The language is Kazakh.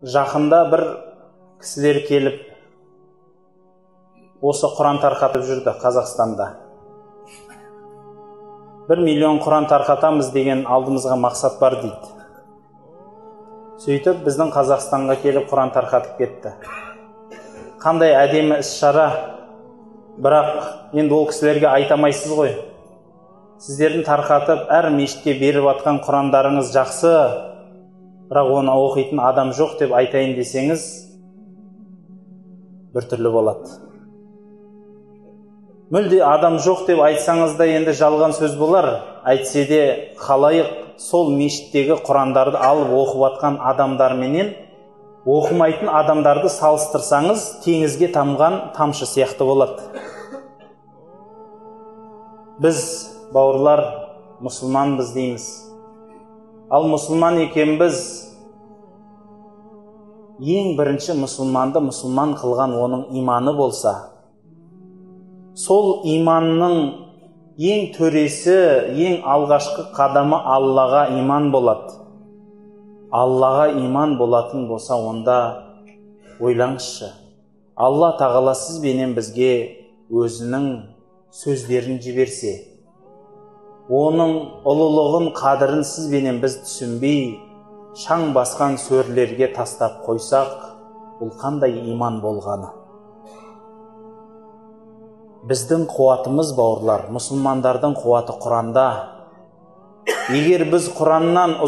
Жақында бір кісілер келіп, осы Құран тарқатып жүрді Қазақстанда. 1 миллион Құран тарқатамыз деген алдымызға мақсат бар дейді. Сөйтіп, біздің Қазақстанға келіп Құран тарқатып кетті. Қандай әдемі іс-шара, бірақ енді ол кісілерге айтамайсыз ғой. Сіздердің тарқатып, әр мешітке беріп атқан Құрандарыңыз жақсы, бірақ оны оқитын адам жоқ деп айтайын десеңіз, бір түрлі болады. Мүлде адам жоқ деп айтсаңыз да енді жалған сөз болар. Әйтсе де халайық сол мешіттегі Құрандарды алып оқып атқан адамдарменен оқымайтын адамдарды салыстырсаңыз, теңізге тамған тамшы сияқты болады. Біз, бауырлар, мұсылманбыз дейміз. Ал мұсылман екенбіз, ең бірінші мұсылманды мұсылман қылған оның иманы болса, сол иманның ең төресі, ең алғашқы қадамы Аллаға иман болады. Аллаға иман болатын болса, онда ойлаңызшы. Алла тағала сізбенен бізге өзінің сөздерін жіберсе, оның ұлылығын, қадірін сізбенен біз түсінбей, шаң басқан сөрлерге тастап қойсақ, бұл қандай иман болғаны? Біздің қуатымыз, бауырлар, мұсылмандардың қуаты Құранда. Егер біз Құраннан